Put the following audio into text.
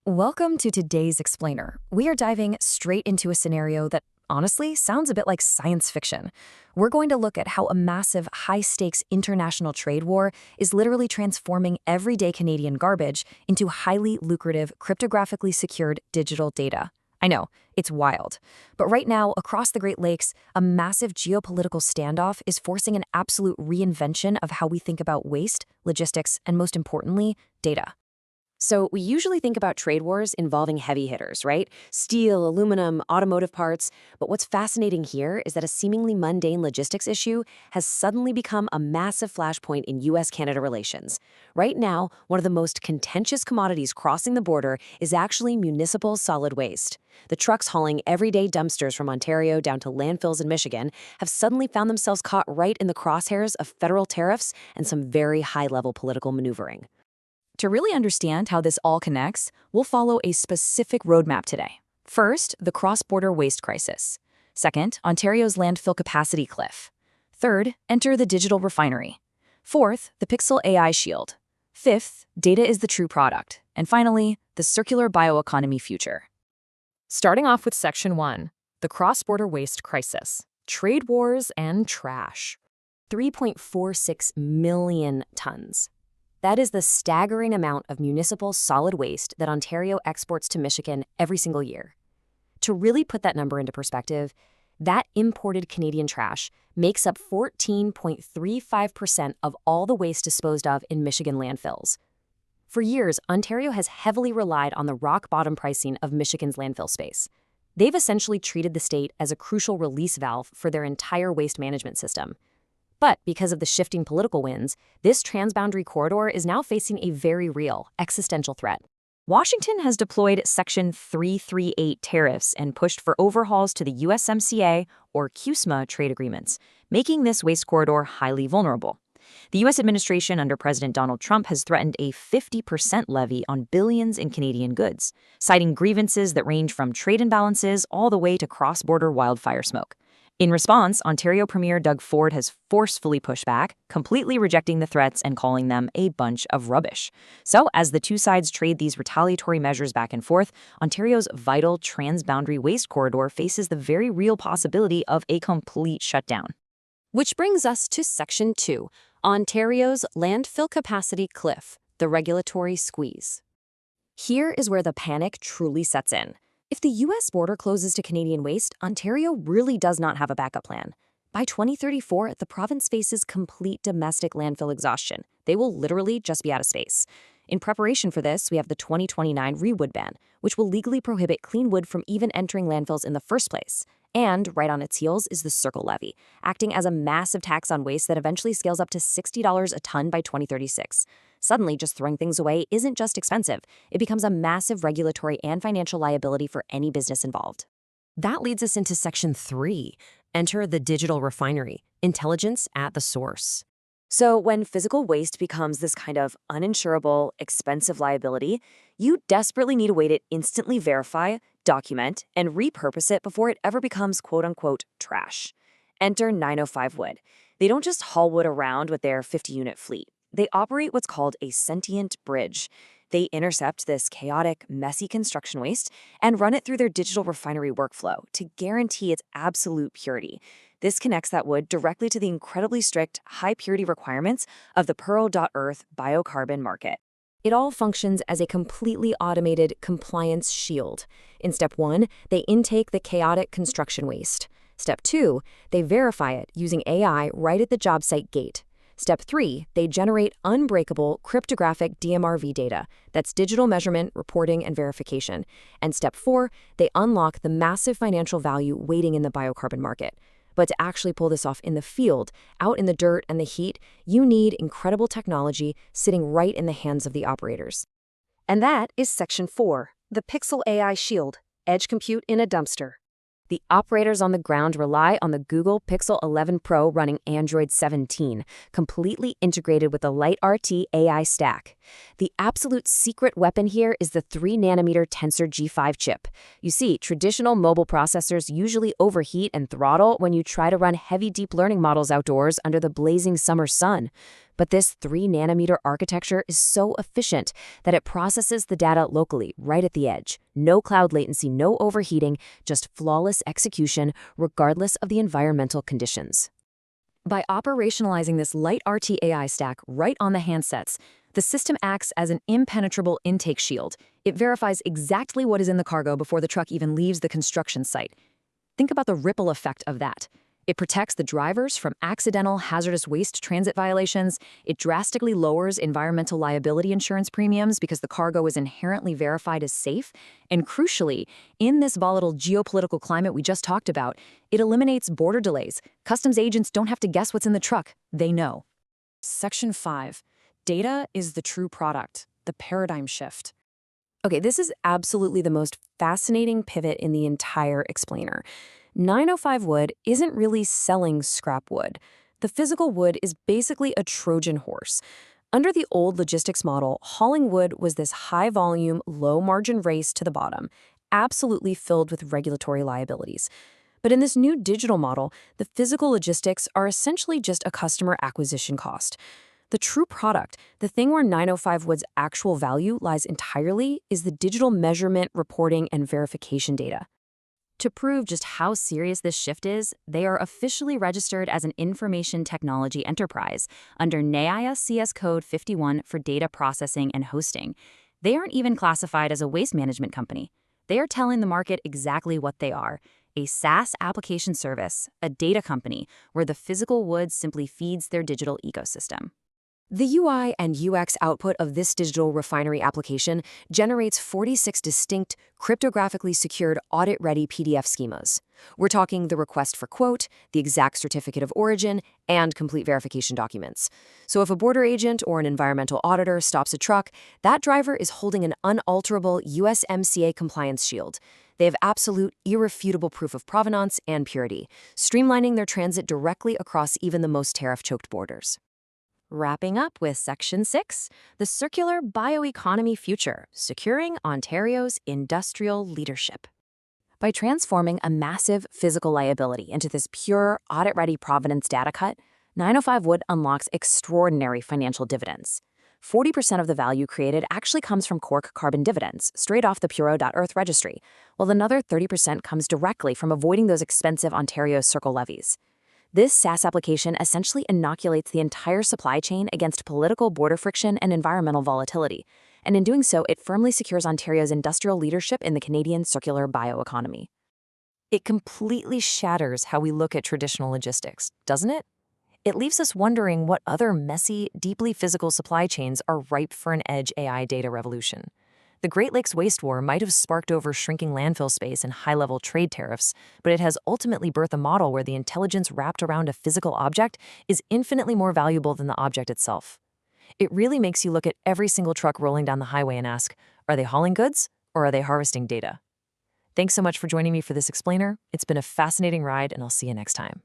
Welcome to today's Explainer. We are diving straight into a scenario that honestly sounds a bit like science fiction. We're going to look at how a massive, high-stakes international trade war is literally transforming everyday Canadian garbage into highly lucrative, cryptographically secured digital data. I know, it's wild. But right now, across the Great Lakes, a massive geopolitical standoff is forcing an absolute reinvention of how we think about waste, logistics, and most importantly, data. So we usually think about trade wars involving heavy hitters, right? Steel, aluminum, automotive parts. But what's fascinating here is that a seemingly mundane logistics issue has suddenly become a massive flashpoint in U.S.-Canada relations. Right now, one of the most contentious commodities crossing the border is actually municipal solid waste. The trucks hauling everyday dumpsters from Ontario down to landfills in Michigan have suddenly found themselves caught right in the crosshairs of federal tariffs and some very high-level political maneuvering. To really understand how this all connects, we'll follow a specific roadmap today. First, the cross-border waste crisis. Second, Ontario's landfill capacity cliff. Third, enter the digital refinery. Fourth, the Pixel AI shield. Fifth, data is the true product. And finally, the circular bioeconomy future. Starting off with Section 1, the cross-border waste crisis. Trade wars and trash. 3.46 million tons. That is the staggering amount of municipal solid waste that Ontario exports to Michigan every single year. To really put that number into perspective, that imported Canadian trash makes up 14.35% of all the waste disposed of in Michigan landfills. For years, Ontario has heavily relied on the rock-bottom pricing of Michigan's landfill space. They've essentially treated the state as a crucial release valve for their entire waste management system. But because of the shifting political winds, this transboundary corridor is now facing a very real, existential threat. Washington has deployed Section 338 tariffs and pushed for overhauls to the USMCA or CUSMA trade agreements, making this waste corridor highly vulnerable. The U.S. administration under President Donald Trump has threatened a 50% levy on billions in Canadian goods, citing grievances that range from trade imbalances all the way to cross-border wildfire smoke. In response, Ontario Premier Doug Ford has forcefully pushed back, completely rejecting the threats and calling them a bunch of rubbish. So, as the two sides trade these retaliatory measures back and forth, Ontario's vital transboundary waste corridor faces the very real possibility of a complete shutdown. Which brings us to Section 2, Ontario's landfill capacity cliff, the regulatory squeeze. Here is where the panic truly sets in. If the U.S. border closes to Canadian waste, Ontario really does not have a backup plan. By 2034, the province faces complete domestic landfill exhaustion. They will literally just be out of space. In preparation for this, we have the 2029 rewood ban, which will legally prohibit clean wood from even entering landfills in the first place. And right on its heels is the Circle Levy, acting as a massive tax on waste that eventually scales up to $60 a ton by 2036. Suddenly, just throwing things away isn't just expensive. It becomes a massive regulatory and financial liability for any business involved. That leads us into Section 3. Enter the digital refinery, intelligence at the source. So when physical waste becomes this kind of uninsurable, expensive liability, you desperately need a way to instantly verify, document, and repurpose it before it ever becomes quote-unquote trash. Enter 905 Wood. They don't just haul wood around with their 50-unit fleet. They operate what's called a sentient bridge. They intercept this chaotic, messy construction waste and run it through their digital refinery workflow to guarantee its absolute purity. This connects that wood directly to the incredibly strict, high-purity requirements of the Pearl.Earth biocarbon market. It all functions as a completely automated compliance shield. In Step 1, they intake the chaotic construction waste. Step 2, they verify it using AI right at the job site gate. Step 3, they generate unbreakable cryptographic DMRV data. That's digital measurement, reporting, and verification. And Step 4, they unlock the massive financial value waiting in the biocarbon market. But to actually pull this off in the field, out in the dirt and the heat, you need incredible technology sitting right in the hands of the operators. And that is Section 4, the Pixel AI shield, edge compute in a dumpster. The operators on the ground rely on the Google Pixel 11 Pro running Android 17, completely integrated with the LiteRT AI stack. The absolute secret weapon here is the 3nm Tensor G5 chip. You see, traditional mobile processors usually overheat and throttle when you try to run heavy deep learning models outdoors under the blazing summer sun. But this 3-nanometer architecture is so efficient that it processes the data locally, right at the edge. No cloud latency, no overheating, just flawless execution, regardless of the environmental conditions. By operationalizing this light RT AI stack right on the handsets, the system acts as an impenetrable intake shield. It verifies exactly what is in the cargo before the truck even leaves the construction site. Think about the ripple effect of that. It protects the drivers from accidental hazardous waste transit violations. It drastically lowers environmental liability insurance premiums because the cargo is inherently verified as safe. And crucially, in this volatile geopolitical climate we just talked about, it eliminates border delays. Customs agents don't have to guess what's in the truck. They know. Section 5. Data is the true product, the paradigm shift. Okay, this is absolutely the most fascinating pivot in the entire explainer. 905 Wood isn't really selling scrap wood. The physical wood is basically a Trojan horse. Under the old logistics model, hauling wood was this high-volume, low-margin race to the bottom, absolutely filled with regulatory liabilities. But in this new digital model, the physical logistics are essentially just a customer acquisition cost. The true product, the thing where 905 Wood's actual value lies entirely, is the digital measurement, reporting, and verification data. To prove just how serious this shift is, they are officially registered as an information technology enterprise under NAIA CS Code 51 for data processing and hosting. They aren't even classified as a waste management company. They are telling the market exactly what they are: a SaaS application service, a data company, where the physical wood simply feeds their digital ecosystem. The UI and UX output of this digital refinery application generates 46 distinct, cryptographically secured, audit-ready PDF schemas. We're talking the request for quote, the exact certificate of origin, and complete verification documents. So if a border agent or an environmental auditor stops a truck, that driver is holding an unalterable USMCA compliance shield. They have absolute, irrefutable proof of provenance and purity, streamlining their transit directly across even the most tariff-choked borders. Wrapping up with Section 6, the circular bioeconomy future, securing Ontario's industrial leadership. By transforming a massive physical liability into this pure, audit-ready provenance data cut, 905 Wood unlocks extraordinary financial dividends. 40% of the value created actually comes from Cork carbon dividends, straight off the Puro.Earth registry, while another 30% comes directly from avoiding those expensive Ontario Circle levies. This SaaS application essentially inoculates the entire supply chain against political border friction and environmental volatility, and in doing so, it firmly secures Ontario's industrial leadership in the Canadian circular bioeconomy. It completely shatters how we look at traditional logistics, doesn't it? It leaves us wondering what other messy, deeply physical supply chains are ripe for an edge AI data revolution. The Great Lakes waste war might have sparked over shrinking landfill space and high-level trade tariffs, but it has ultimately birthed a model where the intelligence wrapped around a physical object is infinitely more valuable than the object itself. It really makes you look at every single truck rolling down the highway and ask, are they hauling goods or are they harvesting data? Thanks so much for joining me for this explainer. It's been a fascinating ride, and I'll see you next time.